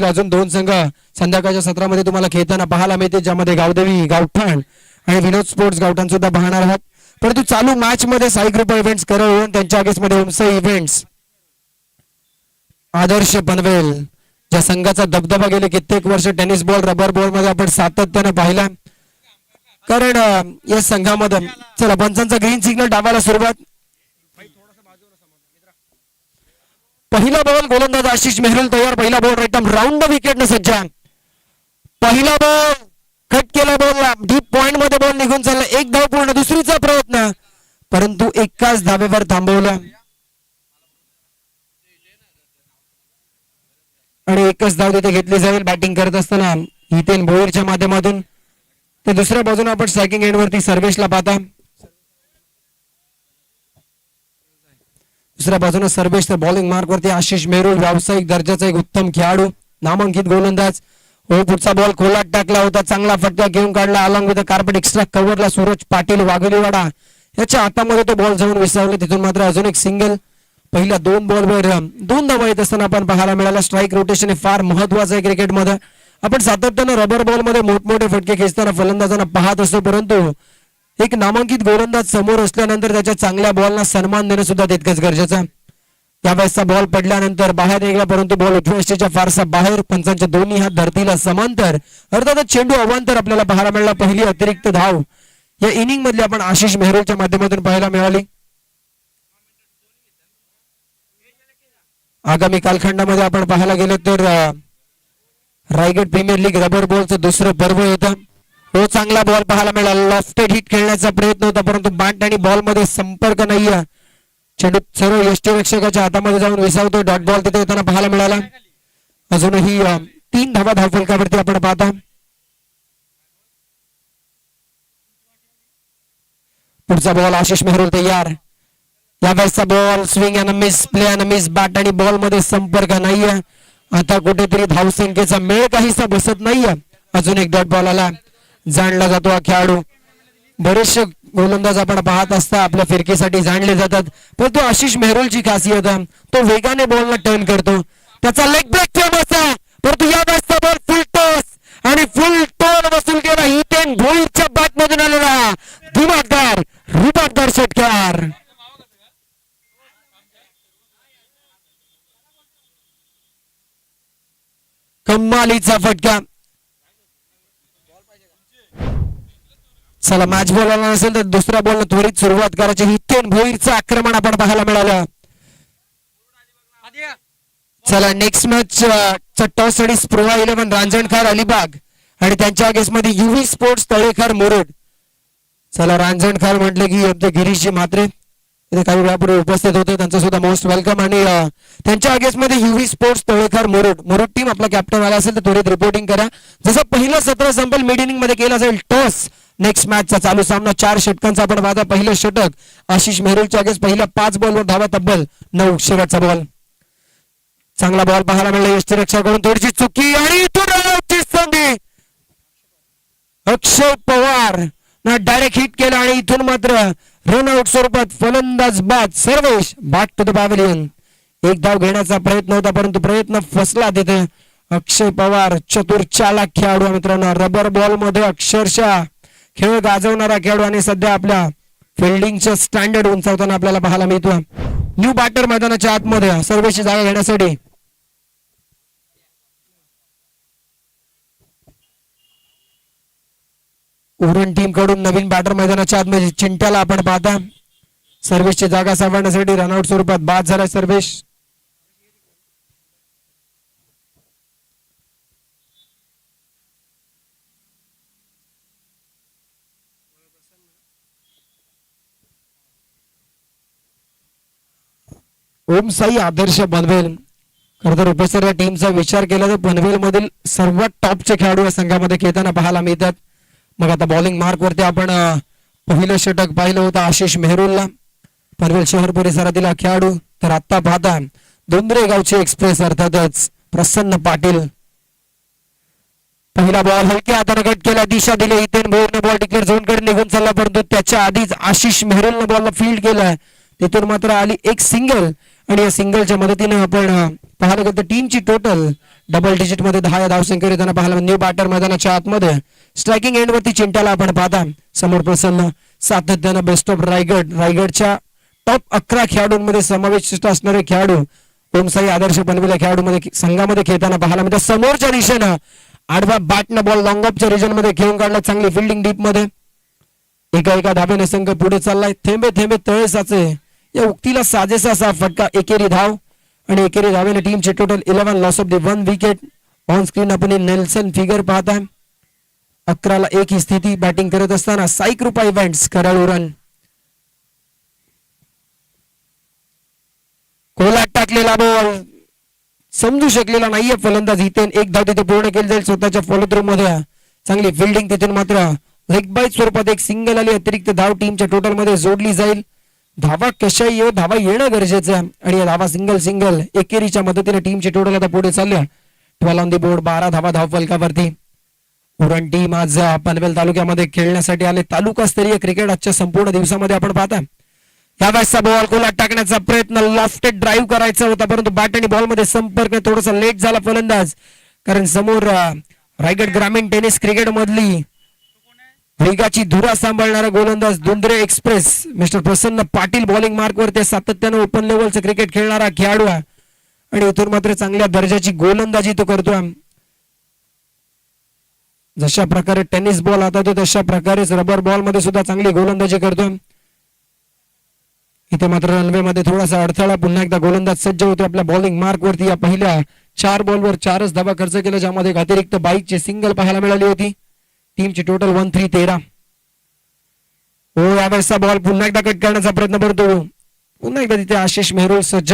अजून दोन संघ संध्याकाळच्या सत्रामध्ये तुम्हाला खेळताना पाहायला मिळते, ज्यामध्ये गावदेवी गावठाण आणि विनोद स्पोर्ट्स गावठाण सुद्धा पाहणार आहात. परंतु चालू मॅच मध्ये साई ग्रुप इव्हेंट्स करवून त्यांच्या अगेन्स्टमध्ये ओमसाई इव्हेंट्स आदर्श पनवेल, ज्या संघाचा दबदबा गेले कित्येक वर्ष टेनिस बॉल रबर बॉल मध्ये आपण सातत्याने पाहिला. कारण या संघामध्ये चला पंचांचा ग्रीन सिग्नल डावाला सुरुवात. पहिला बॉल गोलंदाज आशिष मेहरुल तयार. पहिला बॉल एकदम राऊंड विकेट न सज्ज. पहिला बॉल कट केला, बॉल डीप पॉइंट मध्ये बॉल निघून चालला. एक धाव पूर्ण. दुसरीचा प्रयत्न परंतु एकाच धावेवर थांबवला आणि एकच धाव तिथे घेतली जाईल. बॅटिंग करत असताना हितेन भोईरच्या माध्यमातून. ते दुसऱ्या बाजूने आपण स्ट्रायकिंग एंड वरती सर्वेशला पाहता. दुसऱ्या बाजूने सर्वेश तर बॉलिंग मार्क वरती आशिष मेहरुल, व्यावसायिक दर्जाचा एक उत्तम खेळाडू, नामांकित गोलंदाज. हो पुढचा बॉल खोलात टाकला होता, चांगला फटका घेऊन काढला. अलॉंग विथ कार्पेट एक्स्ट्रा कव्हरला सूरज पाटील वाघोलीवाडा याच्या हातामध्ये तो बॉल जाऊन विसावला. तिथून मात्र अजून एक सिंगल. पहिल्या दोन बॉलवर दोन धावा येत असताना आपण पाहायला मिळाला. स्ट्राईक रोटेशन हे फार महत्वाचं आहे क्रिकेटमध्ये. आपण सातत्याने रबर बॉल मध्ये मोठमोठे फटके खेचताना फलंदाजांना पाहत असतो, परंतु एक नामांकित गोलंदाज समोर असल्यानंतर त्याच्या चांगल्या बॉलला सन्मान देणं सुद्धा तितकंच गरजेचं. त्यावेळेसचा बॉल पडल्यानंतर बाहेर निघाला, परंतु बॉल उठवष्टीच्या फारसा बाहेर. पंचांच्या दोन्ही हात धरतीला समांतर, अर्थातच चेंडू अवांतर आपल्याला पाहायला मिळाला. पहिली अतिरिक्त धाव या इनिंग मधली आपण आशिष मेहरुलच्या माध्यमातून पाहायला मिळाली. आगामी कालखंडामध्ये आपण पाहायला गेलो तर रायगड प्रीमियर लीग रबर बॉलचं दुसरं पर्व होतं. हो चांगला बॉल पाहायला मिळाला. लॉफ्टेड हिट खेळण्याचा प्रयत्न होता, परंतु बॅट आणि बॉल मध्ये संपर्क नाहीये. चेंडू सर्व यष्टीरक्षकाच्या हातामध्ये जाऊन विसावतो. डॉट बॉल तिथे येताना पाहायला मिळाला. अजूनही 3 धावा धावफलकावरती आपण पाहता. पुढचा बॉल आशिष मेहरुल तयार. यावेळेसचा ball swing and miss, play and miss. Bat आणि बॉल मध्ये संपर्क नाहीये. आता कुठेतरी धावसंख्येचा मेळ काहीसा बसत नाहीये. अजून एक डॉट बॉल आला. जाणला जातो हा खेळाडू. बरेचसे गोलंदाज आपण पाहत असता आपल्या फिरकीसाठी जाणले जातात, परंतु आशिष मेहरुलची खासियत तो वेगाने बॉलला टर्न करतो. त्याचा लेग ब्रेक फेमस आहे, परंतु या बॅटचा बॉल फुल टॉस आणि फुल टोन वसूल केला. हितेन भोईरच्या बॅट मधून आलेला दिमागदार रुबाबदार षटकार. कमालीचा फटका. चला मॅच बॉल आला नसेल तर दुसऱ्या बॉल त्वरित सुरुवात करायची. हितेन भोईरचं आक्रमण आपण पाहायला मिळालं. चला नेक्स्ट मॅच टॉस आणि स्प्रोवा 11 रांजणखार अलिबाग आणि त्यांच्या अगेन्स्ट मध्ये युव्ही स्पोर्ट्स तळेखार मुरुड. चला रांजणखार म्हटले की गिरीशजी म्हात्रे काही वेळापूर्वी उपस्थित होते, त्यांचं सुद्धा मोस्ट वेलकम. आणि त्यांच्या अगेन्स्ट मध्ये UV sports Talekhar Murud. Murud team आपला कॅप्टन आला असेल तर त्वरित रिपोर्टिंग करा. जसं पहिलं सत्र संपेल मिड इनिंग मध्ये केला जाईल टॉस. नेक्स्ट मॅचचा चालू सामना 4 षटकांचा आपण पाहता. पहिलं षटक आशिष मेहरुलच्या अगेन्स्ट. पहिल्या 5 बॉलवर धावा तब्बल 9. शेवटचा बॉल चांगला बॉल पाहायला मिळाला यष्टीरक्षकाकडून. थोडीशी चुकी आणि इथून संधी. अक्षय पवार ना डायरेक्ट हिट केला आणि इथून मात्र रनआउट स्वरूपात फलंदाज बाद Sarvesh back to the pavilion. एक धाव घेण्याचा प्रयत्न होता, परंतु प्रयत्न फसला तिथे. अक्षय पवार चतुर चालाक खेळाडू मित्रांनो. रबर बॉल मध्ये अक्षरशः खेळ गाजवणारा खेळाडू आणि सध्या आपल्या फिल्डिंगचं स्टँडर्ड उंचावताना आपल्याला पाहायला मिळतो. न्यू बॅटर मैदानाच्या आतमध्ये सर्वेची जागा घेण्यासाठी उरण टीम कडून नवीन बॅटर मैदानाच्या आतमध्ये चिंट्याला आपण पाहता. सर्व्हिसची जागा सावरण्यासाठी रनआउट स्वरूपात बाद झाला सर्वेश. ओमसाई आदर्श पनवेल. खरं तर उपस्थित टीमचा विचार केला तर पनवेल मधील सर्वात टॉपचे खेळाडू या संघामध्ये खेळताना पाहायला मिळतात. मग आता बॉलिंग मार्क वरती आपण पहिलं षटक पाहिलं होतं आशिष मेहरुलला, पनवेल शहर परिसरातील खेळाडू. तर आता पाहता दोंदरे गावचे एक्सप्रेस अर्थातच प्रसन्न पाटील. पहिला बॉल हलक्या हाताने कट केला, दिशा दिली. हितेन भोईरने बॉल डिक्लेअर झोन कडे निघून चालला, परंतु त्याच्या आधीच आशिष मेहरुलने बॉलला फील्ड केला. तिथून मात्र आली एक सिंगल आणि या सिंगलच्या मदतीने आपण पाहायला गेलं तर टीमची टोटल डबल डिजिट मध्ये 10 या धावसंख्येवर येताना पाहायला न्यू बॅटर मैदानाच्या आतमध्ये स्ट्रायकिंग एंड वरती चिंट्याला आपण पाहता समोर प्रसन्न सातत्यानं बेस्ट ऑफ रायगडच्या टॉप 11 खेळाडूंमध्ये समाविष्ट असणारे खेळाडू ओमसाई आदर्श बनविल्या खेळाडूमध्ये संघामध्ये खेळताना पाहायला मिळतात. समोरच्या दिशेनं आडवा बॅटनं बॉल लॉंग ऑफच्या रिजन मध्ये खेळून काढला. चांगली फिल्डिंग डीप मध्ये एका धाब्याने संघ पुढे चाललाय. थेंबे थेंबे तळे साचे या उक्तीला साजेसा असा फटका. एकेरी धाव आणि एकेरी धावेने टीमचे total 11 loss of the 1 wicket. On screen आपण नेल्सन फिगर पाहताय. 11-1 ही स्थिती बॅटिंग करत असताना साई कृपा इव्हेंट्स कराड रन. कोलात टाकलेला बॉल समजू शकलेला नाहीये फलंदाज हितेन. एक धाव तिथे पूर्ण केली जाईल स्वतःच्या फॉलो थ्रू मध्ये. चांगली फिल्डिंग तिथून मात्र लेग बाय स्वरूपात एक सिंगल आली. अतिरिक्त धाव टीमच्या टोटल मध्ये जोडली जाईल. धावा कशाही येऊ धावा येणं गरजेचं आहे आणि या धावा सिंगल एकेरीच्या मदतीने टीमचे टोटल आता पुढे चालल्या. 12 ऑन दी बोर्ड 12 धावा धाव फलकावरती. उरण टीम आज पनवेल तालुक्यामध्ये खेळण्यासाठी आले. तालुकास्तरीय क्रिकेट आजच्या संपूर्ण दिवसामध्ये आपण पाहता. या वेळेसचा बॉल कोलात टाकण्याचा प्रयत्न लॉफ्टेड ड्राईव्ह करायचा होता परंतु बॅट आणि बॉल मध्ये संपर्क थोडासा लेट झाला फलंदाज. कारण समोर रायगड ग्रामीण टेनिस क्रिकेट मधली वेगाची धुरा सांभाळणारा गोलंदाज दुंद्रे एक्सप्रेस मिस्टर प्रसन्न पाटील बॉलिंग मार्क वर ते सातत्यानं ओपन लेवलचं क्रिकेट खेळणारा खेळाडू आहे आणि इथून मात्र चांगल्या दर्जाची गोलंदाजी तो करतोय. जशा प्रकारे टेनिस बॉल आता तो तशा प्रकारेच रबर बॉल मध्ये सुद्धा चांगली गोलंदाजी करतोय. इथे मात्र रनवे मध्ये थोडासा अडथळा. पुन्हा एकदा गोलंदाज सज्ज होतो आपल्या बॉलिंग मार्क वरती. या पहिल्या 4 बॉलवर 4च धावा खर्च केला ज्यामध्ये एक अतिरिक्त बाईकची सिंगल पाहायला मिळाली होती. टीमची टोटल 1-3-13. हो यावेळेसचा बॉल पुन्हा एकदा कट करण्याचा प्रयत्न करतो. पुन्हा एकदा तिथे आशिष मेहरुल सज्ज.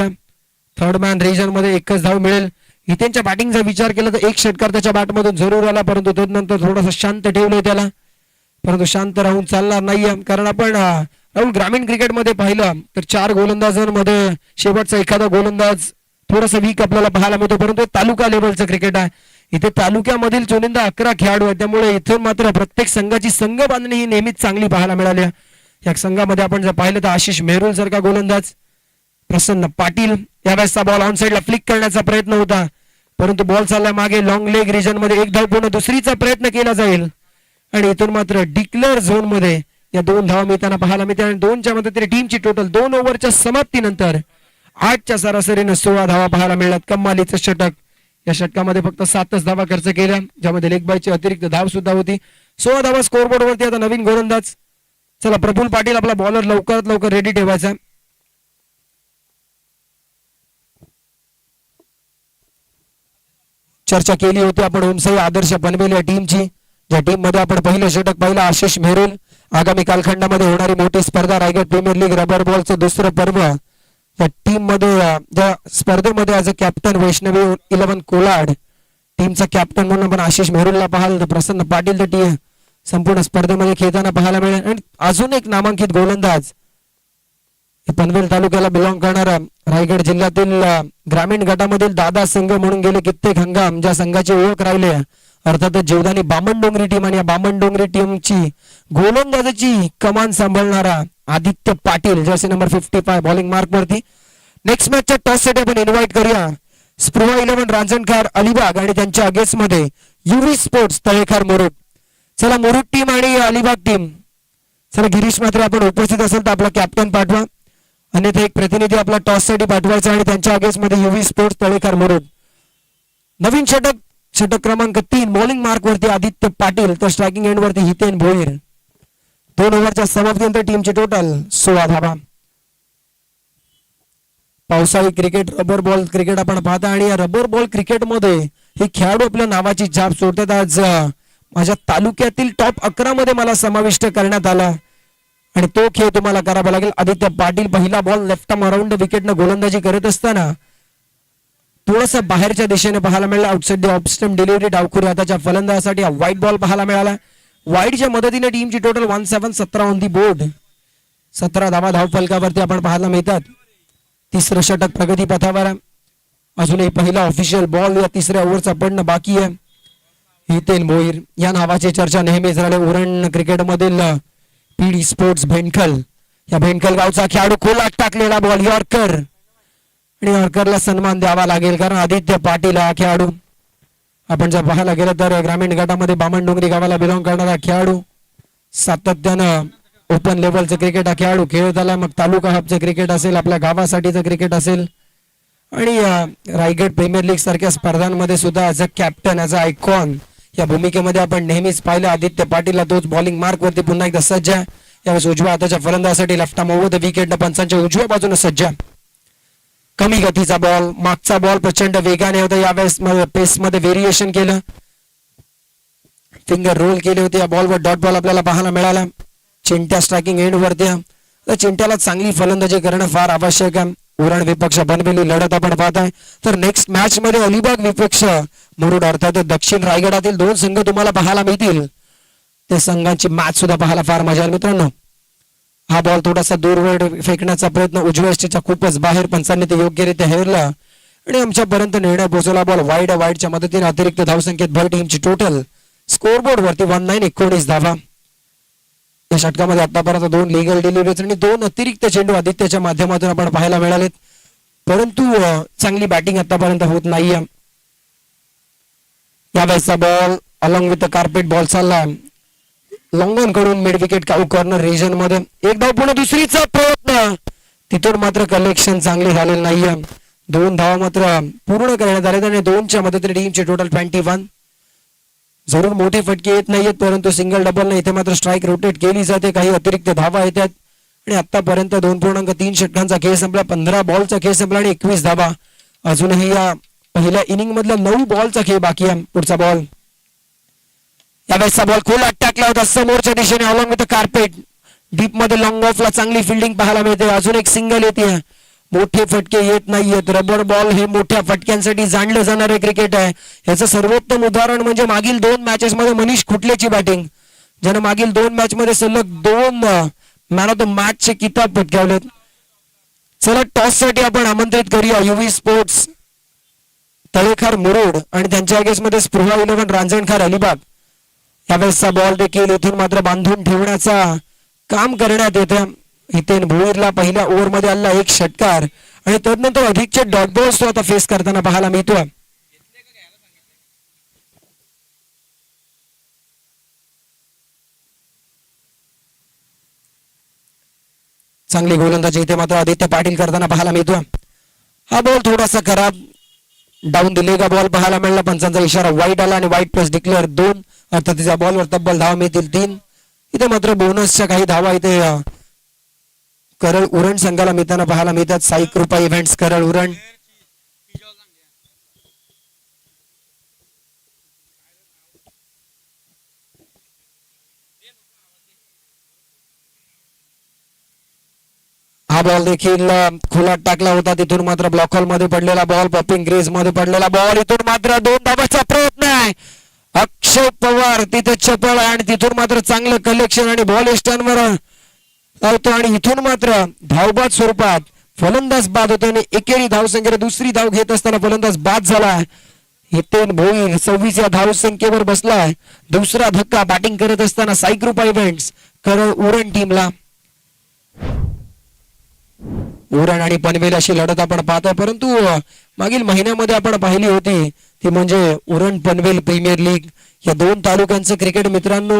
थर्ड मॅन रिजन मध्ये एकच धाव मिळेल. हितेनच्या बॅटिंगचा विचार केला तर एक षटकार त्याच्या बॅटमधून जरूर आला परंतु त्यानंतर थोडासा शांत ठेवलंय त्याला. परंतु शांत राहून चालणार नाहीये कारण आपण राहुल ग्रामीण क्रिकेटमध्ये पाहिलं तर 4 गोलंदाजांमध्ये शेवटचा एखादा गोलंदाज थोडासा वीक आपल्याला पाहायला मिळतो परंतु तालुका लेवलचं क्रिकेट आहे. इथे तालुक्यामधील चुनिंदा 11 खेळाडू आहेत त्यामुळे इथून मात्र प्रत्येक संघाची संघ बांधणी ही नेहमीच चांगली पाहायला मिळाली. या संघामध्ये आपण जर पाहिलं तर आशिष मेहरुल सारखा गोलंदाज, प्रसन्न पाटील. यावेळेसचा बॉल ऑन साइडला फ्लिक करण्याचा प्रयत्न होता परंतु बॉल चालला मागे. लॉंग लेग रिजन मध्ये एक धाव पूर्ण दुसरीचा प्रयत्न केला जाईल आणि इथून मात्र डिक्लेअर झोन मध्ये या 2 धावा मिळताना पाहायला मिळते आणि 2च्या मदतीने टीमची टोटल 2 ओव्हरच्या समाप्तीनंतर 8च्या सरासरीने 16 धावा पाहायला मिळतात. कमालीचं षटक. या षटकामध्ये फक्त 7च धावा खर्च केल्या ज्यामध्ये लेग बायची अतिरिक्त धाव सुद्धा होती. 16 धावा स्कोरबोर्ड वरती. आता नवीन गोलंदाज. चला प्रफुल्ल पाटील आपला बॉलर लवकरात लवकर रेडी ठेवायचा. चर्चा केली होती आपण ओमसाई आदर्श पनवेल या टीमची ज्या टीम मध्ये आपण पहिलं षटक पाहिलं आशिष मेहरुल. आगामी कालखंडामध्ये होणारी मोठी स्पर्धा रायगड प्रीमियर लीग रबर बॉलचं दुसरं पर्व. या टीम मध्ये ज्या स्पर्धेमध्ये as a captain Vaishnavi 11 Kolad टीमचा कॅप्टन म्हणून आपण आशिष मेहरुलला पाहाल तर प्रसन्न पाटील तर टीम संपूर्ण स्पर्धेमध्ये खेळताना पाहायला मिळेल. आणि अजून एक नामांकित गोलंदाज पनवेल तालुक्याला बिलॉंग करणारा रायगड जिल्ह्यातील ग्रामीण गटामधील दादा संघ म्हणून गेले कित्येक हंगाम ज्या संघाची ओळख राहिले अर्थातच जीवदानी बामणडोंगरी टीम आणि या बामणडोंगरी टीमची गोलंदाजाची कमान सांभाळणारा Aditya Patil jersey number 55 bowling mark वरती. नेक्स्ट मॅचच्या टॉस साठी आपण इन्व्हाइट करूया स्पृहा 11 रांजणकार अलिबाग आणि त्यांच्या अगेन्स्ट मध्ये युवी स्पोर्ट्स तळेखार मुरुड. चला मुरुड टीम आणि अलिबाग टीम. चला गिरीश मात्र आपण उपस्थित असेल तर आपला कॅप्टन पाठवा अन्यथा एक प्रतिनिधी आपला टॉस साठी पाठवायचा आणि त्यांच्या अगेन्स्ट मध्ये युवी स्पोर्ट्स तळेखार मुरुड. नवीन षटक क्रमांक 3 बॉलिंग मार्क वरती आदित्य पाटील तर स्ट्रायकिंग एंड वरती हितेन भोईर. 2 ओव्हरच्या समाप्तीनंतर टीमची टोटल 16 धावा. पावसाळी क्रिकेट रबर बॉल क्रिकेट आपण पाहता आणि या रबर बॉल क्रिकेट मध्ये हे खेळाडू आपल्या नावाची छाप सोडतात. आज माझ्या तालुक्यातील टॉप 11 मध्ये मला समाविष्ट करण्यात आला आणि तो खेळ तुम्हाला करावा लागेल. आदित्य पाटील पहिला बॉल लेफ्ट आर्म अराउंड विकेटनं गोलंदाजी करत असताना थोडासा बाहेरच्या दिशेने पाहायला मिळाला. Outside the off stump delivery डावखुरी हाताच्या फलंदाजासाठी व्हाईट बॉल पाहायला मिळाला. वाईडच्या मदतीने टीमची टोटल 17 17 ऑन दी बोर्ड. 17 धावा धाव फलकावरती आपण पाहायला मिळतात. तिसरं षटक प्रगती पथावर. अजूनही पहिला ऑफिशियल बॉल या तिसऱ्या ओव्हरचा पडणं बाकी आहे. हितेन भोईर या नावाची चर्चा नेहमीच झाली. उरण क्रिकेटमधील पीडी स्पोर्ट्स भेंडखल या भेंडखल गावचा खेळाडू खोलात टाकलेला बॉल यॉर्कर आणि यॉर्करला सन्मान द्यावा लागेल कारण आदित्य पाटील हा खेळाडू आपण जर पाहायला गेलं तर ग्रामीण गटामध्ये बामणडोंगरी गावाला बिलॉंग करणारा खेळाडू, सातत्यानं ओपन लेवलचं क्रिकेट हा खेळाडू खेळत आला. मग तालुका हबचं क्रिकेट असेल, आपल्या गावासाठीचं क्रिकेट असेल आणि रायगड प्रीमियर लीग सारख्या स्पर्धांमध्ये सुद्धा as a captain, as a icon या भूमिकेमध्ये आपण नेहमीच पाहिलं. आदित्य पाटीलला तोच बॉलिंग मार्क वरती पुन्हा एकदा सज्ज आहे. यावेळेस उजव्या हाताच्या फलंदाजासाठी लेफ्ट मोहम्मद विकेट पंचांच्या उजव्या बाजूने सज्ज. कमी गतीचा बॉल, मागचा बॉल प्रचंड वेगाने होता. यावेळेस पेस मध्ये व्हेरिएशन केलं, फिंगर रोल केले होते. या बॉलवर डॉट बॉल आपल्याला पाहायला मिळाला. चिंट्या स्ट्रायकिंग एंड वरती, तर चिंट्याला चांगली फलंदाजी करणं फार आवश्यक आहे. उरण विपक्ष बनवेली लढत आपण पाहताय. तर नेक्स्ट मॅच मध्ये अलिबाग विपक्ष मुरुड अर्थात दक्षिण रायगडातील दोन संघ तुम्हाला पाहायला मिळतील. ते संघांची मॅच सुद्धा पाहायला फार मजा येईल मित्रांनो. हा बॉल थोडासा दूरवर फेकण्याचा प्रयत्न उजव्या यष्टीच्या खूपच बाहेर, पंचांनी ते योग्यरित्या हेरला आणि आमच्यापर्यंत निर्णय पोहोचला. बॉल वाईडच्या मदतीने अतिरिक्त धावसंख्येत भर टीमची टोटल स्कोरबोर्ड वरती 19 धावा. या षटकामध्ये आतापर्यंत 2 लिगल डिलिव्हरीज आणि 2 अतिरिक्त चेंडू आदित्यच्या माध्यमातून आपण पाहायला मिळालेत, परंतु चांगली बॅटिंग आतापर्यंत होत नाहीये. यावेळेसचा ball along with carpet ball चालला लॉंगॉन कडून mid wicket cow corner region मध्ये. एक धाव पुन्हा दुसरीचा प्रयत्न, तिथून मात्र कलेक्शन चांगले झालेले नाहीये. 2 धावा मात्र पूर्ण करण्यात आले आणि 2च्या मदतीने टीमचे टोटल 21. जरूर मोठे फटके येत नाहीयेत, परंतु सिंगल डबल इथे मात्र स्ट्राईक रोटेट केली जाते. काही अतिरिक्त धावा येतात आणि आतापर्यंत 2.3 षटकांचा खेळ संपला. 15 बॉलचा खेळ संपला आणि 21 धावा. अजूनही या पहिल्या इनिंग मधल्या 9 बॉलचा खेळ बाकी आहे. पुढचा बॉल, यावेळेसचा बॉल खोला टाकला होता समोरच्या दिशेने अलॉंग विथ कार्पेट. डीप मध्ये लॉंग ऑफला चांगली फिल्डिंग पाहायला मिळते. अजून एक सिंगल येते. मोठे फटके येत नाहीयेत. रबर बॉल हे मोठ्या फटक्यांसाठी जाणलं जाणारे क्रिकेट आहे. याचं सर्वोत्तम उदाहरण म्हणजे मागील 2 मॅचेस मध्ये मनीष खुटलेची बॅटिंग, ज्याने मागील 2 मॅच मध्ये सलग 2 मॅन ऑफ द मॅच चे किताब पटकावलेत. चला टॉस साठी आपण आमंत्रित करूया युवी स्पोर्ट्स तळेखार मुरुड आणि त्यांच्या अगेन्स्ट मध्ये स्पृहा 11 रांजणखार अलिबाग. यावेळेसचा बॉल देखील इथून मात्र बांधून ठेवण्याचा काम करण्यात येतं. हितेन भोईरला पहिल्या ओव्हर मध्ये आला 1 षटकार आणि त्यानंतर अधिकचे डॉट बॉल्स तो आता फेस करताना पाहायला मिळतो. चांगली गोलंदाजी इथे मात्र आदित्य पाटील करताना पाहायला मिळतो. हा बॉल थोडासा खराब डाऊन दिलेला बॉल पाहायला मिळाला. पंचांचा इशारा वाईट आला आणि वाईट प्लस डिक्लेअर 2, अर्थात तिच्या बॉलवर तब्बल धावा मिळतील 3. इथे मात्र बोनसच्या काही धावा इथे करळ उरण संघाला मिळताना पाहायला मिळतात. साई कृपा इव्हेंट्स करळ उरण. हा बॉल देखील खुला टाकला होता, तिथून मात्र ब्लॉक हॉल मध्ये पडलेला बॉल, पॉपिंग ग्रेज मध्ये पडलेला बॉल. इथून मात्र 2 धावांचा प्रयत्न आहे. अक्षय पवार तिथे चपळ आणि तिथून मात्र चांगलं कलेक्शन आणि बॉल स्टॅनवर लावतो आणि इथून मात्र धावबाद स्वरूपात फलंदाज बाद होतो आणि एकेरी धावसंख्येने दुसरी धाव घेत असताना फलंदाज बाद झाला. हितेन भोईर 26 या धावसंख्येवर बसलाय. दुसरा धक्का बॅटिंग करत असताना साई कृपा इव्हेंट्स करळ उरण टीमला. उरण आणि पनवेल अशी लढत आपण पाहतोय, परंतु मागील महिन्यामध्ये आपण पाहिली होती ती म्हणजे उरण पनवेल प्रीमियर लीग. या 2 तालुक्यांचं क्रिकेट मित्रांनो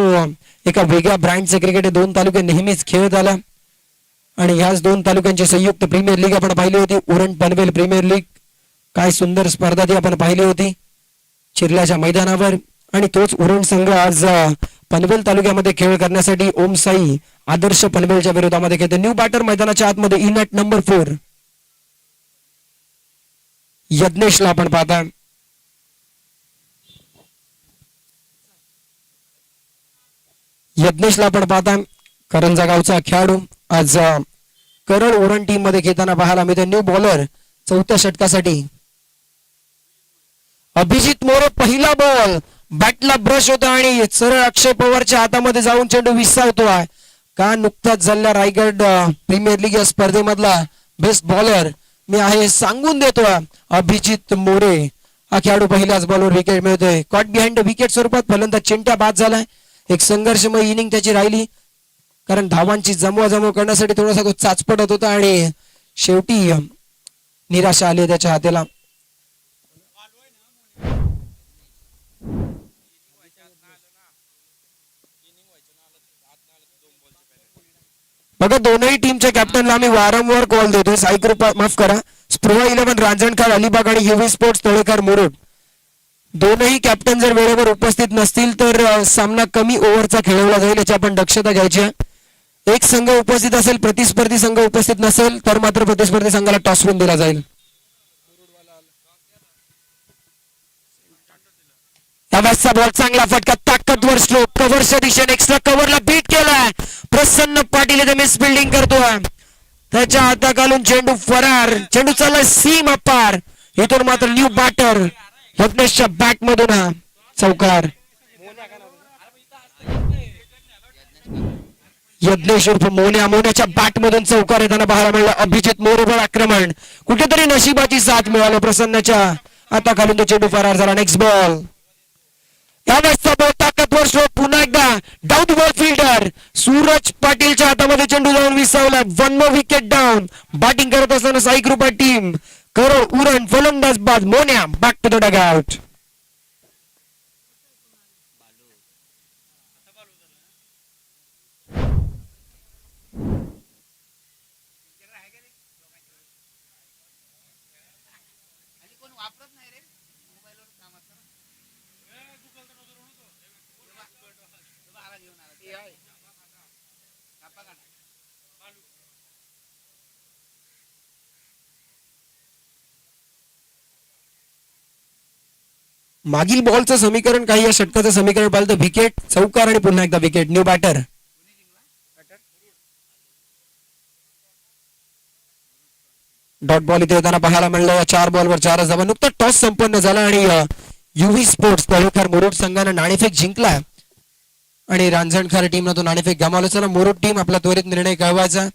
एका वेगळ्या ब्रँडचं क्रिकेट 2 तालुके नेहमीच खेळत आला आणि ह्याच 2 तालुक्यांची संयुक्त प्रीमियर लीग आपण पाहिली होती, उरण पनवेल प्रीमियर लीग. काय सुंदर स्पर्धा ती आपण पाहिली होती चिरल्याच्या मैदानावर. आणि तोच उरण संघ आज पनवेल तालुक्यामध्ये खेळ करण्यासाठी ओम साई आदर्श पनवेलच्या विरोधामध्ये खेळते. न्यू बॅटर मैदानाच्या आतमध्ये इन ॲट नंबर 4 यज्ञेशला आपण पाहता. यज्ञेशला आपण पाहता करंजा गावचा खेळाडू आज करळ उरण टीम मध्ये खेळताना पाहायला मिळते. न्यू बॉलर 4थ्या षटकासाठी अभिजित मोरे. पहिला बॉल बॅटला ब्रश होता आणि सरळ अक्षय पवारच्या हातामध्ये जाऊन चेंडू विसावतोय. का नुकताच झालेल्या रायगड प्रीमियर लीग या स्पर्धेमधला बेस्ट बॉलर मी आहे सांगून देतोय अभिजित मोरे. हा खेळाडू पहिल्याच बॉलवर विकेट मिळतोय. कॉट बिहाइंड विकेट स्वरूपात फलंदाज चिंट्या बाद झालाय. एक संघर्षमय इनिंग त्याची राहिली, कारण धावांची जमवाजमव करण्यासाठी थोडासा तो चाचपटत होता आणि शेवटी निराशा आली त्याच्या हाताला. बघा दोनही टीमच्या कॅप्टनला आम्ही वारंवार कॉल देतोय. साई कृपा माफ करा, स्पृहा 11 रांजणकर अलिबाग आणि युवी स्पोर्ट्स तळेकर मुरुड, दोनही कॅप्टन जर वेळेवर उपस्थित नसतील तर सामना कमी ओव्हरचा खेळवला जाईल, याची आपण दक्षता घ्यायची आहे. एक संघ उपस्थित असेल, प्रतिस्पर्धी संघ उपस्थित नसेल तर मात्र प्रतिस्पर्धी संघाला टॉस विन दिला जाईल. त्यावेळेसचा बॉल चांगला फटका, ताकदवर स्लो कव्हरच्या दिशेने एक्स्ट्रा कव्हरला बीट केलाय. प्रसन्न पाटील इथे मिस फिल्डिंग करतोय, त्याच्या हाताखालून चेंडू फरार, चेंडू चाललाय सीम अपार. इथून मात्र न्यू बॅटर यज्ञेशच्या बॅट मधून हा चौकार. यज्ञेश उर्फ मोन्या, मोन्याच्या बॅट मधून चौकार येताना पाहायला मिळालं. अभिजित मोरेवर आक्रमण, कुठेतरी नशिबाची साथ मिळाली प्रसन्नाच्या हाताखालून तो चेंडू फरार झाला. नेक्स्ट बॉल, यावेळेसचा बॉल ताकदवर स्ट्रोक, पुन्हा एकदा डाऊन बॉल फिल्डर सूरज पाटीलच्या हातामध्ये चेंडू जाऊन विसावला. 1 मोर विकेट डाऊन. बॅटिंग करत असताना साई कृपा टीम करो उरण, फलंदाज बाद Monya back to the dugout. मागील बॉलचं समीकरण काही, या षटकाचं समीकरण पाहिलं तर विकेट, चौकार आणि पुन्हा एकदा wicket. New batter dot ball इथे येताना पाहायला मिळलं. या 4 बॉलवर 4 धावा. नुकतं टॉस संपन्न झाला आणि युव्ही स्पोर्ट्स तळेकर मुरुड संघानं नाणेफेक जिंकला आणि रांजणखार टीमनं तो नाणेफेक गमावला. चला मुरुड टीम आपला त्वरित निर्णय कळवायचा.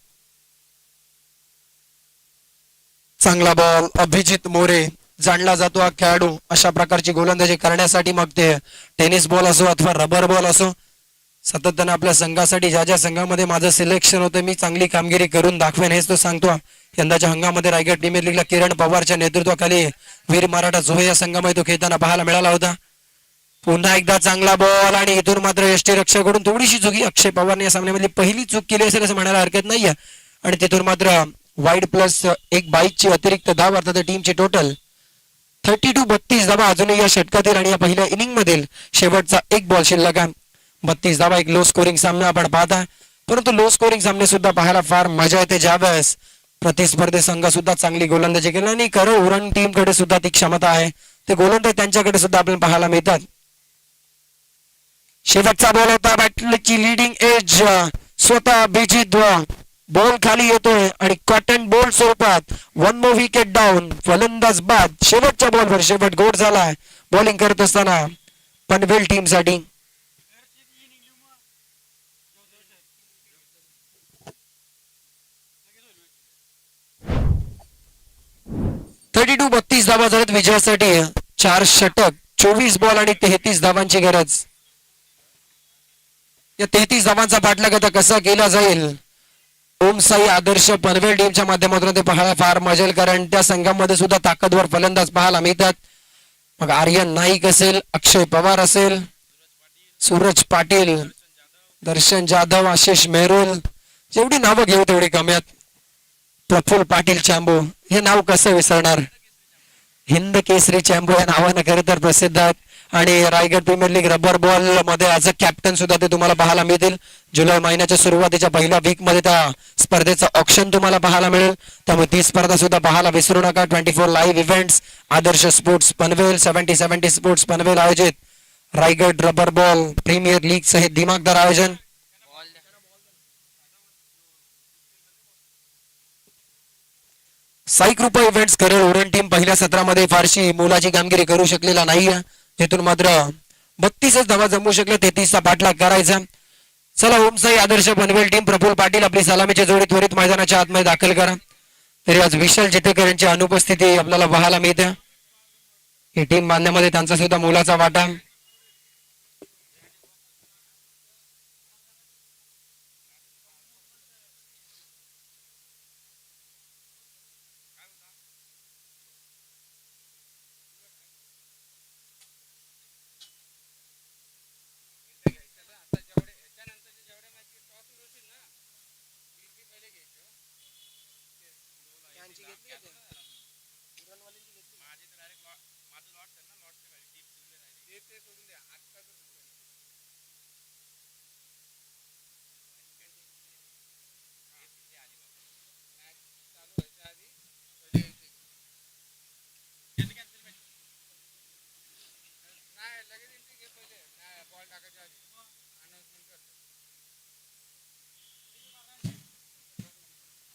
चांगला बॉल, अभिजित मोरे जाणला जातो हा खेळाडू अशा प्रकारची गोलंदाजी करण्यासाठी, मग ते टेनिस बॉल असो अथवा रबर बॉल असो. सातत्यानं आपल्या संघासाठी, ज्या ज्या संघामध्ये माझं सिलेक्शन होतं मी चांगली कामगिरी करून दाखवेन हेच तो सांगतो. यंदाच्या हंगामध्ये रायगड प्रीमियर लीगला किरण पवारच्या नेतृत्वाखाली वीर मराठा झोहे या संघामध्ये तो खेळताना पाहायला मिळाला होता. पुन्हा एकदा चांगला बॉल आणि इथून मात्र यष्टीरक्षकडून थोडीशी चुकी. अक्षय पवारने या सामन्यामधली पहिली चूक केली असेल असं म्हणायला हरकत नाहीये. आणि तिथून मात्र वाईड प्लस 1 बाईकची अतिरिक्त धाव, अर्थात टीमची टोटल 32 धावा अजूनही या षटकातील आणि या पहिल्या इनिंग मधील शेवटचा 1 बॉल शिल्लक आहे. 32 धावा, एक लो स्कोरिंग सामना आपण पाहता. परंतु लो स्कोरिंग सामने सुद्धा पाहायला फार मजा येते, ज्यावेळेस प्रतिस्पर्धी संघ सुद्धा चांगली गोलंदाजी केली आणि खरं उरण टीम कडे सुद्धा ती क्षमता आहे. ते गोलंदाज त्यांच्याकडे सुद्धा आपल्याला पाहायला मिळतात. शेवटचा बॉल होता, बॅटलची लिडिंग एज स्वतः अभिजित, बॉल खाली येतोय आणि कॉटन बॉल स्वरूपात 1 मोर विकेट डाऊन, फलंदाज बाद. शेवटच्या बॉलवर शेवट गोड झालाय बॉलिंग करत असताना पनवेल टीम साठी. थर्टी 32 धावा झाल्यात विजयासाठी. 4 षटक, 24 बॉल आणि 33 धावांची गरज. या 33 धावांचा पाठलाग आता कसा केला जाईल, ओम साई आदर्श पनवेल टीमच्या माध्यमातून ते पाहायला फार मजा येईल, कारण त्या संघामध्ये सुद्धा ताकदवर फलंदाज पाहायला मिळतात. मग आर्यन नाईक असेल, अक्षय पवार असेल, सूरज पाटील, दर्शन जाधव, आशिष मेहरोल, जेवढी नावं घेऊ तेवढी कमी आहेत. प्रफुल्ल पाटील चॅम्बो, हे नाव कसं विसरणार. हिंद केसरी चॅम्बो या नावानं खरं तर प्रसिद्ध आहेत आणि Raigad premier league rubber ball मध्ये ऍज अ कॅप्टन सुद्धा ते तुम्हाला पाहायला मिळतील. जुलै महिन्याच्या सुरुवातीच्या पहिल्या वीक मध्ये त्या स्पर्धेचं ऑप्शन तुम्हाला पाहायला मिळेल, त्यामुळे ती स्पर्धा सुद्धा पाहायला विसरू नका. 24 live events, Adarsh sports Panvel, 70 sports Panvel आयोजित Raigad rubber ball premier league चं हे दिमागदार आयोजन. साई कृपा इव्हेंट्स करेल उरण टीम पहिल्या सत्रामध्ये फारशी मोलाची कामगिरी करू शकलेला नाहीये, तिथून मात्र 32 धावा जमवू शकले, 33 चा पाठलाग करायचा. चला ओम साई आदर्श पनवेल टीम, प्रफुल्ल पाटील आपली सलामीची जोडी त्वरित मैदानाच्या आतमध्ये दाखल करा. तरी आज विशाल चितेकर यांची अनुपस्थिती आपल्याला पाहायला मिळते. ही टीम बांधण्यामध्ये त्यांचा सुद्धा मोलाचा वाटा.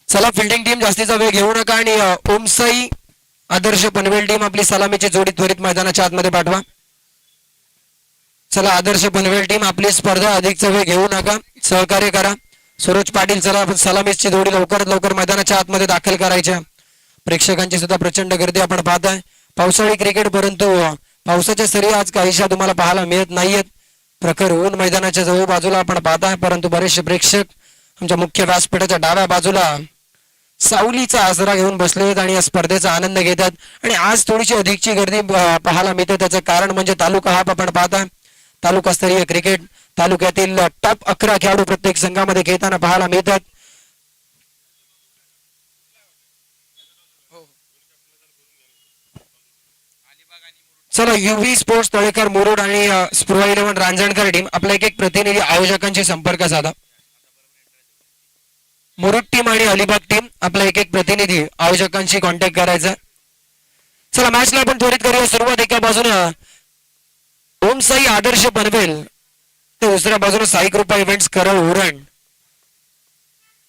चला फिल्डिंग टीम जास्तीचा वेळ घेऊ नका आणि ओमसाई आदर्श पनवेल टीम आपली सलामीची जोडी त्वरित मैदानाच्या आतमध्ये पाठवा. चला आदर्श पनवेल टीम आपली स्पर्धा अधिकचा वेळ घेऊ नका, सहकार्य करा. सूरज पाटील चला आपण सलामीची जोडी लवकरात लवकर मैदानाच्या आतमध्ये दाखल करायच्या. प्रेक्षकांची सुद्धा प्रचंड गर्दी आपण पाहताय. पावसाळी क्रिकेट परंतु पावसाच्या सरी आज काहीशा तुम्हाला पाहायला मिळत नाहीयेत. प्रखर ऊन मैदानाच्या जवळ बाजूला आपण पाहताय, परंतु बरेचसे प्रेक्षक आमच्या मुख्य व्यासपीठाच्या डाव्या बाजूला सावलीचा आसरा घेऊन बसले आहेत आणि या स्पर्धेचा आनंद घेतात. आणि आज थोडीशी अधिकची गर्दी पाहायला मिळते. त्याचं कारण म्हणजे तालुका हा आपण पाहता तालुकास्तरीय क्रिकेट तालुक्यातील टॉप 11 खेळाडू प्रत्येक संघामध्ये खेळताना पाहायला मिळतात. चला युव्ही स्पोर्ट्स तळेकर मुरुड आणि स्पृहा 11 रांजणकर टीम आपला एक एक प्रतिनिधी आयोजकांशी संपर्क साधा. मुरुड टीम आणि अलिबाग टीम आपला एक एक प्रतिनिधी आयोजकांशी कॉन्टॅक्ट करायचा. चला मॅचला आपण त्वरित करूया सुरुवात. एका बाजूने ओमसाई आदर्श पनवेल तर दुसऱ्या बाजूने साई कृपा इव्हेंट्स करळ उरण.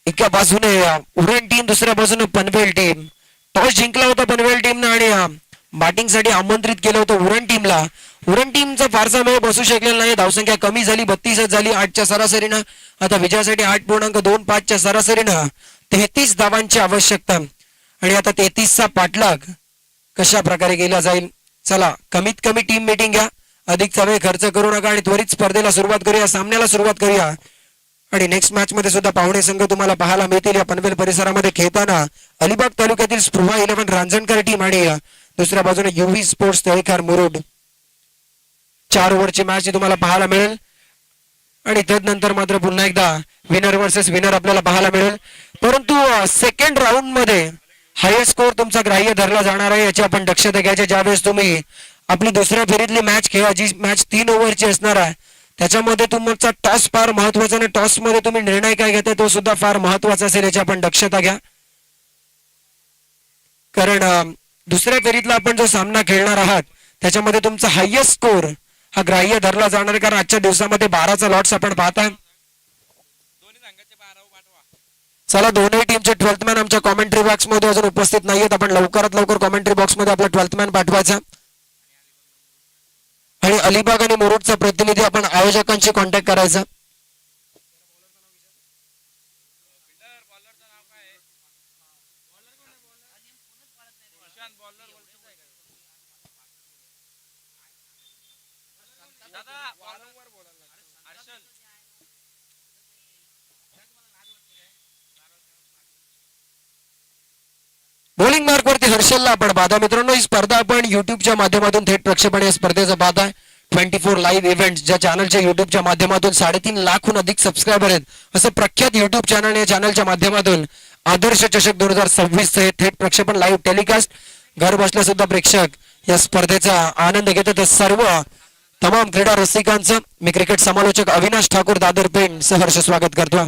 एका बाजूने उरण टीम, दुसऱ्या बाजूने पनवेल टीम. टॉस जिंकला होता पनवेल टीमनं आणि बॅटिंग साठी आमंत्रित केलं होतं उरण टीमला. उरण टीमचा फारसा वेळ बसू शकलेला नाही. धावसंख्या कमी झाली, 32 झाली 8च्या सरासरीनं. आता विजयासाठी 8.25च्या सरासरीनं 33 धावांची आवश्यकता आणि आता 33चा पाठलाग कशा प्रकारे केला जाईल. चला कमीत कमी टीम मीटिंग घ्या, अधिकचा वेळ खर्च करू नका आणि त्वरित स्पर्धेला सुरुवात करूया, सामन्याला सुरुवात करूया. आणि नेक्स्ट मॅच मध्ये सुद्धा पाहुणे संघ तुम्हाला पाहायला मिळतील. या पनवेल परिसरामध्ये खेळताना अलिबाग तालुक्यातील स्पृहा 11 रांजणकर टीम आणि दुसऱ्या बाजूने युव्ही स्पोर्ट्स तळेकर मुरुड. 4 ओव्हरची मॅच तुम्हाला पाहायला मिळेल आणि तदनंतर मात्र पुन्हा एकदा विनर वर्सेस विनर आपल्याला पाहायला मिळेल. परंतु सेकंड राऊंड मध्ये हायेस्ट स्कोर तुमचा ग्राह्य धरला जाणार आहे, याची आपण दक्षता घ्यायची. ज्यावेळेस तुम्ही आपली दुसऱ्या फेरीतली मॅच खेळा, जी मॅच 3 ओव्हरची असणार आहे, त्याच्यामध्ये तुमचा टॉस फार महत्वाचा आणि टॉस मध्ये तुम्ही निर्णय काय घेताय तो सुद्धा फार महत्वाचा असेल, याची आपण दक्षता घ्या. कारण दुसऱ्या फेरीतला आपण जो सामना खेळणार आहात त्याच्यामध्ये तुमचा हायेस्ट स्कोर हा ग्राह्य धरला जाणार. कारण आजच्या दिवसामध्ये 12चा लॉट्स आपण पाहताय. चला दोन्ही टीमचे 12th मॅन आमच्या कॉमेंट्री बॉक्स मध्ये अजून उपस्थित नाहीयेत. आपण लवकरात लवकर कॉमेंट्री बॉक्स मध्ये आपला 12th मॅन पाठवायचा आणि अलिबाग आणि मुरुडचा प्रतिनिधी आपण आयोजकांशी कॉन्टॅक्ट करायचा. बॉलिंग मार्क वरती हर्षलला आपण पाहता. मित्रांनो ही स्पर्धा आपण युट्यूबच्या माध्यमातून थेट प्रक्षेपण या स्पर्धेचं पाहताय. 24 लाईव्ह इव्हेंट्स ज्या चॅनलच्या युट्यूबच्या माध्यमातून 3.5 लाखहून अधिक सबस्क्रायबर आहेत असं प्रख्यात युट्यूब चॅनल. या चॅनलच्या माध्यमातून आदर्श चषक 2026 हे थेट प्रक्षेपण लाईव्ह टेलिकास्ट घर बसल्या सुद्धा प्रेक्षक या स्पर्धेचा आनंद घेतात. सर्व तमाम क्रीडा रसिकांचं मी क्रिकेट समालोचक अविनाश ठाकूर दादर पेण सहर्ष स्वागत करतो.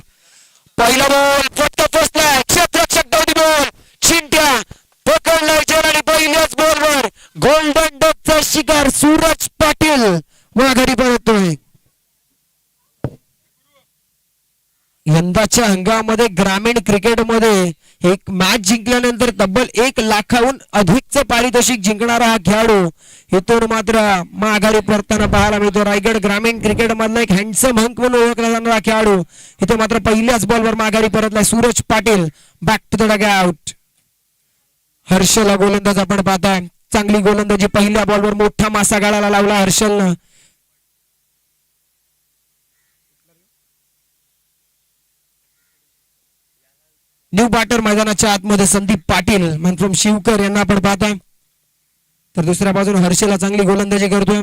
पहिला बॉल फक्त पोचलाय, क्षेत्ररक्षक दावडी बॉल चिंट्या पकडलाय आणि पहिल्याच बॉलवर गोल्डन डकचा शिकार सूरज पाटील माघारी परततोय. यंदाच्या हंगामामध्ये ग्रामीण क्रिकेटमध्ये एक मॅच जिंकल्यानंतर तब्बल 1 लाखाहून अधिकचं पारितोषिक जिंकणारा हा खेळाडू इथून मात्र माघारी परतताना पाहायला मिळतो. रायगड ग्रामीण क्रिकेट मधला एक हँडसम हंक म्हणून ओळखला जाणारा खेळाडू इथे मात्र पहिल्याच बॉलवर माघारी परतलाय. Suraj Patil back to the dugout. हर्षलला गोलंदाज आपण पाहताय. चांगली गोलंदाजी पहिल्या बॉलवर मोठा मासा गाळाला लावला हर्षलनं. न्यू बॅटर मैदानाच्या आतमध्ये संदीप पाटील मन फ्रॉम शिवकर यांना आपण पाहताय. तर दुसऱ्या बाजूने हर्षलला चांगली गोलंदाजी करतोय.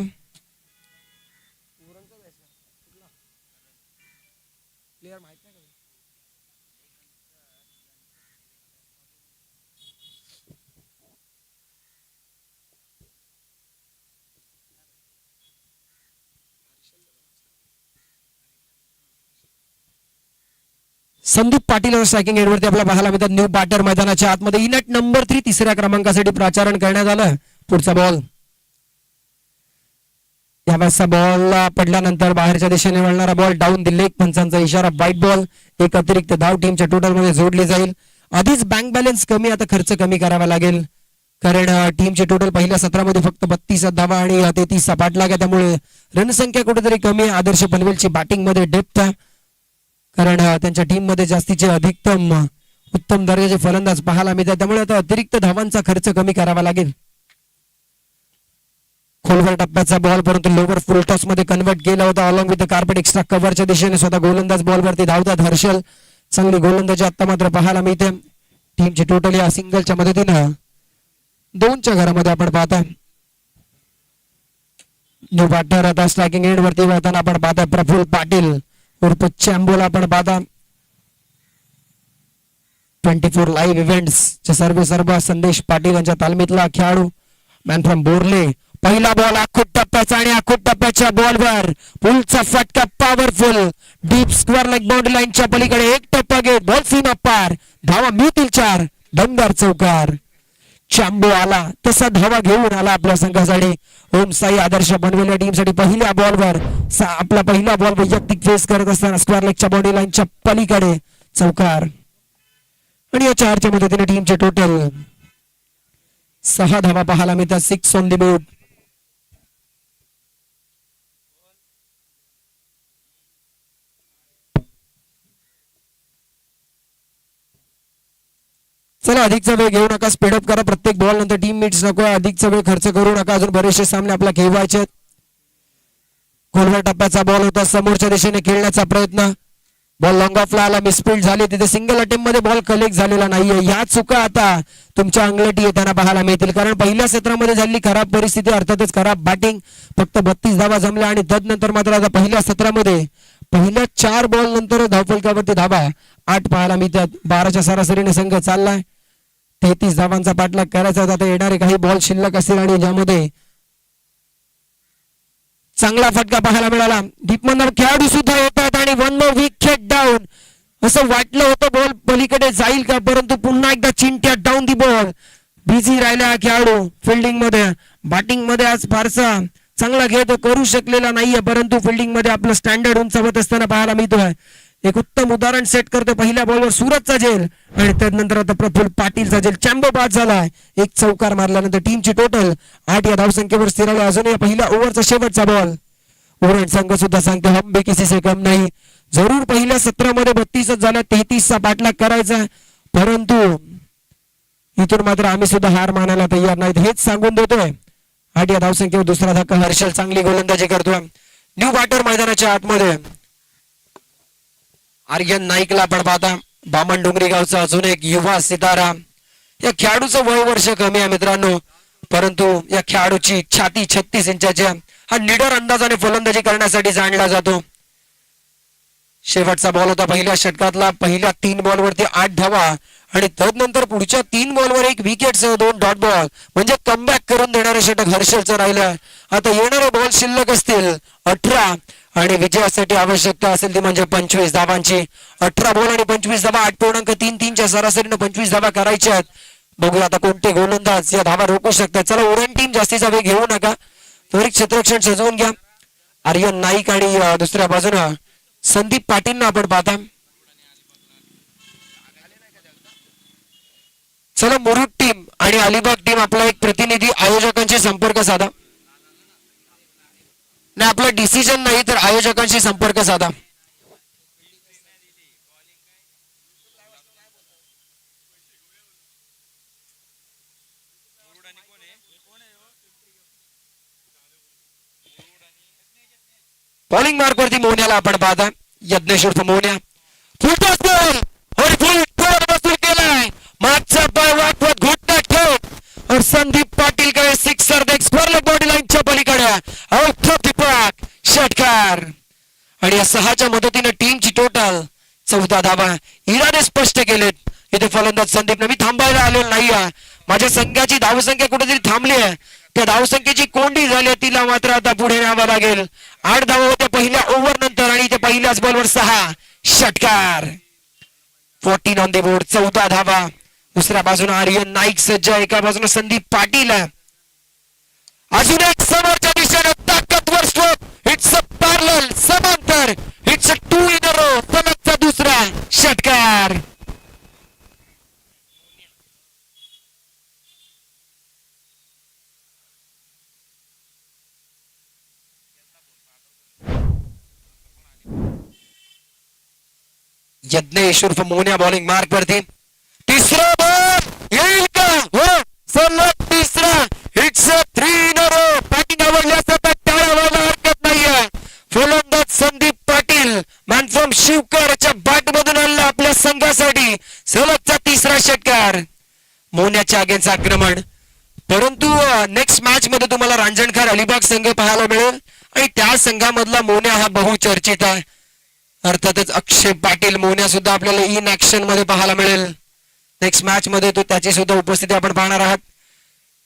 संदीप पाटील स्ट्रायकिंग एंडवरती आपल्याला पाहायला मिळतात. न्यू बॅटर मैदानाच्या आतमध्ये इनट नंबर 3 तिसऱ्या क्रमांकासाठी प्राचारण करण्यात आलं. पुढचा बॉल यावेळेसचा बॉल पडल्यानंतर बाहेरच्या दिशेने वळणारा बॉल डाऊन दिले. पंचांचा इशारा वाईट बॉल. एक अतिरिक्त धाव टीमच्या टोटल मध्ये जोडली जाईल. आधीच बँक बॅलन्स कमी, आता खर्च कमी करावा लागेल कारण टीमची टोटल पहिल्या सत्रामध्ये फक्त 32 धावा आणि 33 पाठलाग आहे. त्यामुळे रणसंख्या कुठेतरी कमी आहे. आदर्श पनवेलची बॅटिंग मध्ये डेप्थ आहे कारण त्यांच्या टीम मध्ये जास्तीचे अधिकतम उत्तम दर्जाचे फलंदाज पाहायला मिळतात. त्यामुळे आता अतिरिक्त धावांचा खर्च कमी करावा लागेल. खोलवर टप्प्याचा बॉल परंतु लोवर फुल टॉस मध्ये कन्वर्ट केला होता. अलॉंग विथ कार्पेट एक्स्ट्रा कव्हरच्या दिशेने स्वतः गोलंदाज बॉलवरती धावतात. हर्षल चांगली गोलंदाजी आता मात्र पाहायला मिळते. टीमची टोटल या सिंगलच्या मदतीनं 2च्या घरामध्ये आपण पाहता. न्यू बॅटर आता स्ट्रायकिंग एंड वरती वळताना आपण पाहता प्रफुल्ल पाटील उर्फ चॅम्बोला आपण पाहता. 24 लाईव्ह इव्हेंट्स चे सर्व संदेश पाटील यांच्या तालमीतला खेळाडू. Man from Borle. पहिला बॉल आखूट टप्प्याचा आणि आखूट टप्प्याच्या बॉलवर पुलचा फटका powerful deep square leg boundary लाईनच्या पलीकडे एक टप्पा घेत बॉल सीमा पार. धावा मिळतील 4. दमदार चौकार. चॅम्बो आला तसा धावा घेऊन आला आपल्या संघासाठी. ओम साई आदर्श पनवेल टीमसाठी पहिल्या बॉलवर आपला पहिला बॉल वैयक्तिक फेस करत असताना स्क्वेअर लेगच्या बाउंड्री लाईनच्या पलीकडे चौकार. आणि या 4च्या मदतीने टीमचे टोटल 6 धावा पाहायला मिळतात. 6 ऑन द बोर्ड. चला अधिकचा वेळ घेऊ नका, स्पीडअप करा. प्रत्येक बॉल नंतर टीम मीट्स नको. अधिकचा वेळ खर्च करू नका. अजून बरेचसे सामने आपला खेळवायचे. खोलवर टप्प्याचा बॉल होता. समोरच्या दिशेने खेळण्याचा प्रयत्न. बॉल लॉंग ऑफला आला. मिसफिल्ड झाली. तिथे सिंगल अटेम्प्ट मध्ये बॉल कलेक्ट झालेला नाहीये. या चुका आता तुमच्या अंगलटी येताना पाहायला मिळतील कारण पहिल्या सत्रामध्ये झालेली खराब परिस्थिती अर्थातच खराब बॅटिंग. फक्त 32 धावा जमल्या आणि तदनंतर मात्र आता पहिल्या सत्रामध्ये पहिल्या 4 बॉल नंतर धावफलकावरती धावा 8 पाहायला मिळतात. 12च्या सरासरीने संघ चाललाय. 33 धावांचा पाठलाग करायचा होता. आता येणारे काही बॉल शिल्लक असतील आणि ज्यामध्ये चांगला फटका पाहायला मिळाला. दीपमंदर खेळाडू सुद्धा येतात आणि 1 मोर विकेट डाऊन. असं वाटलं होतं बॉल पलीकडे जाईल का परंतु पुन्हा एकदा Chintya down the ball. Busy राहिला खेळाडू फिल्डिंग मध्ये. बॅटिंग मध्ये आज फारसा चांगला खेळ तो करू शकलेला नाहीये परंतु फिल्डिंग मध्ये आपलं स्टँडर्ड उंचावत असताना पाहायला मिळतोय. एक उत्तम उदाहरण सेट करतो. पहिल्या बॉलवर सूरजचा झेल आणि त्यानंतर आता प्रफुल्ल पाटीलचा झेल. चॅम्बो बाद झालाय. एक चौकार मारल्यानंतर टीमची टोटल 8 या धावसंख्येवर स्थिरावली. अजून या पहिल्या ओव्हरचा शेवटचा बॉल. ओव्हर संघ सुद्धा सांगतो हम भी किसी से कम नाही. जरूर पहिल्या सत्रामध्ये 32 झाल्या. 33चा पाठलाग करायचा परंतु इथून मात्र आम्ही सुद्धा हार मानायला तयार नाहीत हेच सांगून देतोय. 8 या धावसंख्येवर दुसरा धक्का. हर्षल चांगली गोलंदाजी करतोय. न्यू बॅटर मैदानाच्या आतमध्ये आर्यन नाईकला आपण पाहता. बामण डोंगरी गावचा अजून एक युवा सितारा. या खेळाडूचं वय वर्ष कमी आहे मित्रांनो परंतु या खेळाडूची छाती 36 इंचाची. हा निडर अंदाजाने फलंदाजी करण्यासाठी जाणला जातो. शेवटचा बॉल होता पहिल्या षटकातला. पहिल्या 3 बॉलवरती 8 धावा आणि तदनंतर पुढच्या 3 बॉलवर 1 विकेटसह 2 डॉट बॉल म्हणजे कमबॅक करून देणारे षटक हर्षलचं राहिलं. आता येणारे बॉल शिल्लक असतील 18 आणि विजयासाठी आवश्यकता असेल ती म्हणजे 25 धावांची. 18 बॉल आणि 25 धावा. 8.33च्या सरासरीनं 25 धावा करायच्या आहेत. बघूया आता कोणते गोलंदाज या धावा रोखू शकतात. चला उरण टीम जास्तीचा वेग घेऊ नका. त्वरित क्षेत्ररक्षण सजवून घ्या. आर्यन नाईक आणि दुसऱ्या बाजूला संदीप पाटीलना आपण पाहता. चला मुरुड टीम आणि अलिबाग टीम आपला एक प्रतिनिधी आयोजकांशी संपर्क साधा. नाही आपला डिसिजन नाही तर आयोजकांशी संपर्क साधा. बॉलिंग मार्क वरती मोन्याला आपण पाहता. यज्ञेश उर्फ मोन्या. वसूल केलाय. मागचा पाय वाकवत घोटना ठेव और संदीप पाटील का सिक्सर देख स्क्वेअर बॉडी लाईनच्या पलीकडे दीपक षटकार. आणि या 6च्या मदतीने टीमची टोटल 14 धावा. इरादे स्पष्ट केलेत इथे फलंदाज संदीपने. मी थांबायला आलेलो नाही. माझ्या संघाची धावसंख्या कुठेतरी थांबली आहे. त्या धावसंख्येची कोंडी झाली तिला मात्र आता पुढे न्यावं लागेल. 8 धावा होत्या पहिल्या ओव्हर नंतर आणि त्या पहिल्याच बॉलवर 6 षटकार. 14 ऑन द बोर्ड, 14 धावा. दुसऱ्या बाजूने आर्यन नाईक सज्ज, एका बाजूने संदीप पाटील. अजून एक समोरच्या दिशेने ताकदवर स्ट्रोक. इट्स अ पॅरलल, समांतर. It's a 2 in a row. सलगचा दुसरा षटकार. यज्ञेश उर्फ मोन्या बॉलिंग मार्क वरती. तिसरा बॉल येईल का? हो, सलग तिसरा. It's a 3 in a row. Batting आवडली असता तर टाळ्या व्हायला हरकत नाहीये. फलंदाज संदीप पाटील मॅन फ्रॉम शिवकरच्या बॅट मधून आणला आपल्या संघासाठी सलगचा तिसरा षटकार. मोन्याच्या अगेन्स्ट आक्रमण. परंतु नेक्स्ट मॅच मध्ये तुम्हाला रांजणकर अलिबाग संघ पाहायला मिळेल आणि त्या संघामधला मोन्या हा बहुचर्चित आहे. अर्थातच अक्षय पाटील मोन्या सुद्धा आपल्याला इन ऍक्शन मध्ये पाहायला मिळेल नेक्स्ट मॅच मध्ये. तो त्याची सुद्धा उपस्थिती आपण पाहणार आहात.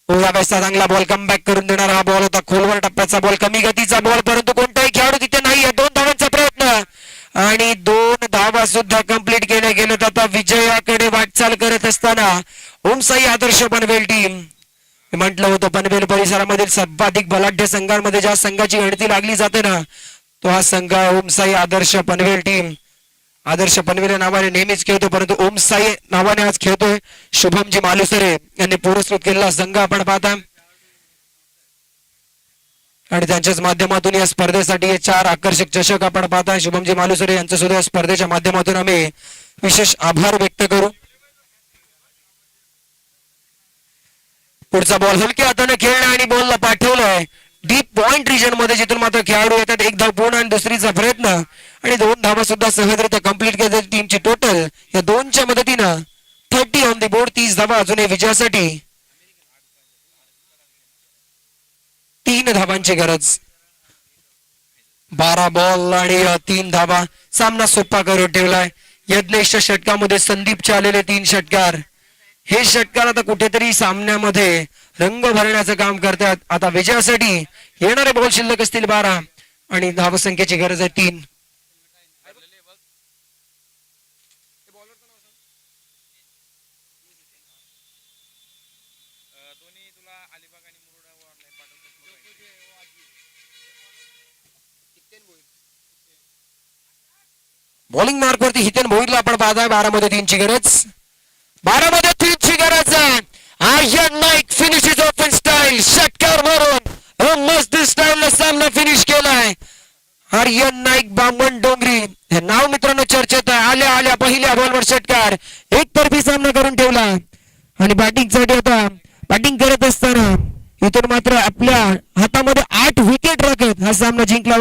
ओळाव्याचा चांगला बॉल कमबॅक करून देणारा हा बॉल होता. खोलवर टप्प्याचा बॉल, कमी गतीचा बॉल, परंतु कोणताही खेळाडू तिथे नाहीये. 2 धावांचा प्रयत्न आणि 2 धावा सुद्धा कंप्लीट केल्या गेल्यात. आता विजयाकडे वाटचाल करत असताना ओमसाई आदर्श पनवेल टीम. म्हटलं होतं पनवेल परिसरामधील सर्वाधिक बलाढ्य संघांमध्ये ज्या संघाची गणती लागली जाते ना, तो हा संघ ओमसाई आदर्श पनवेल टीम. आदर्श पनवेल नावाने नेहमीच खेळतो, परंतु ओमसाई नावाने आज खेळतोय. शुभमजी मालुसरे यांनी पुरस्कृत केलेला संघ आपण पाहता आणि त्यांच्याच माध्यमातून या स्पर्धेसाठी हे 4 आकर्षक चषक आपण पाहता. शुभमजी मालुसरे यांचं सुद्धा या स्पर्धेच्या माध्यमातून आम्ही विशेष आभार व्यक्त करू. पुढचा बॉल हलक्या हाताने खेळणं आणि बॉलला पाठवलंय डीप पॉइंट रिजन मध्ये, जिथून मात्र खेळाडू येतात. 1 धाव पूर्ण आणि दुसरीचा प्रयत्न आणि 2 धावा सुद्धा सहजरित्या कंप्लीट केल्या. टीमची टोटल या 2च्या मदतीनं 30 ऑन द बोर्ड. 30 धावा अजूनही विजयासाठी. 3 धावांची गरज. 12 बॉल आणि 3 धावा. सामना सोपा करून ठेवलाय. यज्ञेशच्या षटकामध्ये संदीपचे आलेले 3 षटकार. हे षटकार आता कुठेतरी सामन्यामध्ये रंग भरण्याचं काम करतात. आता विजयासाठी येणारे बॉल शिल्लक असतील 12 आणि धावसंख्येची गरज आहे 3. बॉलिंग मार्क वरती हितेन भोईरला आपण पाहताय. 12 मध्ये 3ची गरज. 12 मध्ये 3ची गरज आहे. Aryan Naik finishes off in style. षटकार मारून मस्त स्टाईल सामना फिनिश केलाय. आर्यन नाईक बामण डोंगरी हे नाव मित्रांनो चर्चेत आहे. आल्या आल्या पहिल्या बॉलवर षटकार. एकतर्फी सामना करून ठेवला आणि बॅटिंगसाठी आता बॅटिंग करत असताना इथून मात्र आपल्या हातामध्ये 8 विकेट राखत हा सामना जिंकला.